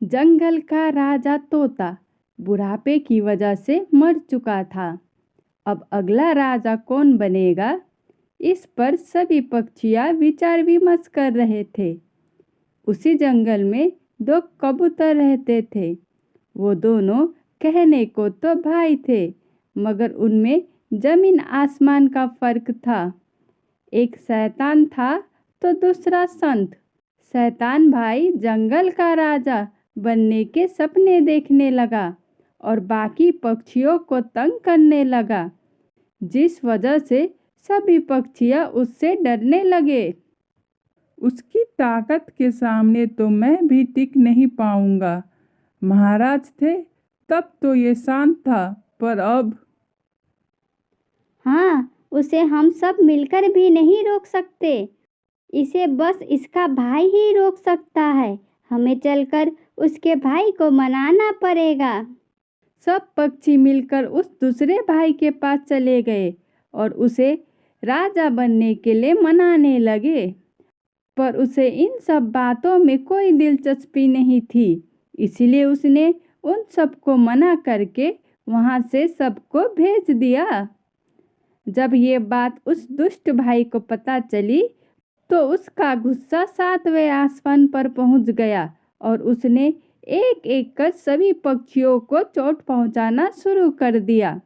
जंगल का राजा तोता बुढ़ापे की वजह से मर चुका था। अब अगला राजा कौन बनेगा, इस पर सभी पक्षियाँ विचार विमर्श कर रहे थे। उसी जंगल में दो कबूतर रहते थे। वो दोनों कहने को तो भाई थे, मगर उनमें जमीन आसमान का फर्क था। एक शैतान था तो दूसरा संत। शैतान भाई जंगल का राजा बनने के सपने देखने लगा और बाकी पक्षियों को तंग करने लगा, जिस वजह से सभी पक्षियाँ उससे डरने लगे। उसकी ताकत के सामने तो मैं भी टिक नहीं पाऊंगा। महाराज थे तब तो ये शांत था, पर अब हाँ, उसे हम सब मिलकर भी नहीं रोक सकते। इसे बस इसका भाई ही रोक सकता है। हमें चलकर उसके भाई को मनाना पड़ेगा। सब पक्षी मिलकर उस दूसरे भाई के पास चले गए और उसे राजा बनने के लिए मनाने लगे। पर उसे इन सब बातों में कोई दिलचस्पी नहीं थी, इसलिए उसने उन सबको मना करके वहाँ से सबको भेज दिया। जब ये बात उस दुष्ट भाई को पता चली तो उसका गुस्सा 7वें आसमान पर पहुँच गया और उसने एक एक कर सभी पक्षियों को चोट पहुँचाना शुरू कर दिया।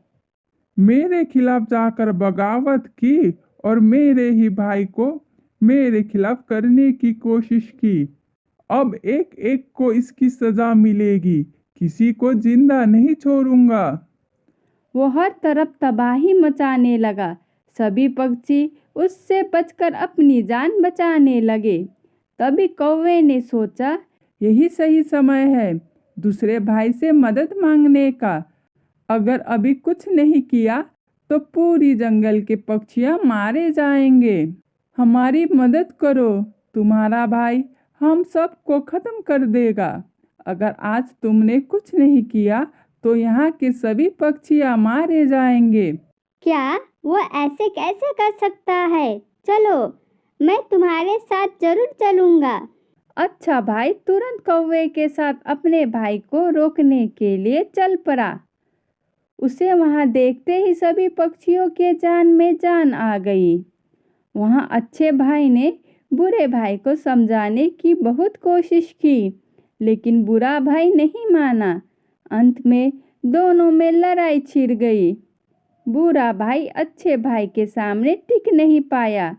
मेरे खिलाफ जाकर बगावत की और मेरे ही भाई को मेरे खिलाफ करने की कोशिश की। अब एक एक को इसकी सजा मिलेगी, किसी को जिंदा नहीं छोड़ूंगा। वो हर तरफ तबाही मचाने लगा। सभी पक्षी उससे बचकर अपनी जान बचाने लगे। तभी कौवे ने सोचा, यही सही समय है दूसरे भाई से मदद मांगने का। अगर अभी कुछ नहीं किया तो पूरी जंगल के पक्षियां मारे जाएंगे। हमारी मदद करो, तुम्हारा भाई हम सबको खत्म कर देगा। अगर आज तुमने कुछ नहीं किया तो यहाँ के सभी पक्षियां मारे जाएंगे। क्या वो ऐसे कैसे कर सकता है? चलो, मैं तुम्हारे साथ जरूर चलूंगा। अच्छा भाई तुरंत कौवे के साथ अपने भाई को रोकने के लिए चल पड़ा। उसे वहां देखते ही सभी पक्षियों के जान में जान आ गई। वहां अच्छे भाई ने बुरे भाई को समझाने की बहुत कोशिश की, लेकिन बुरा भाई नहीं माना। अंत में दोनों में लड़ाई छिड़ गई। बुरा भाई अच्छे भाई के सामने टिक नहीं पाया।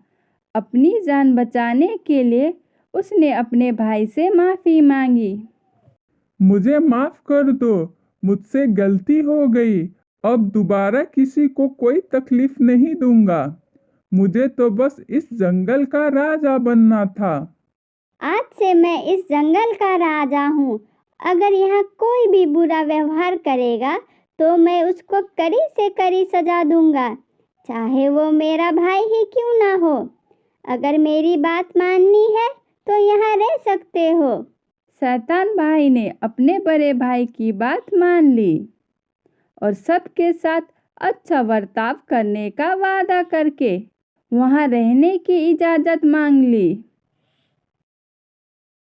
अपनी जान बचाने के लिए उसने अपने भाई से माफ़ी मांगी। मुझे माफ कर दो, मुझसे गलती हो गई। अब दोबारा किसी को कोई तकलीफ नहीं दूंगा। मुझे तो बस इस जंगल का राजा बनना था। आज से मैं इस जंगल का राजा हूँ। अगर यहाँ कोई भी बुरा व्यवहार करेगा तो मैं उसको कड़ी से कड़ी सजा दूंगा, चाहे वो मेरा भाई ही क्यों ना हो। अगर मेरी बात माननी है तो यहाँ रह सकते हो। शैतान भाई ने अपने बड़े भाई की बात मान ली और सबके साथ अच्छा बर्ताव करने का वादा करके वहाँ रहने की इजाज़त मांग ली।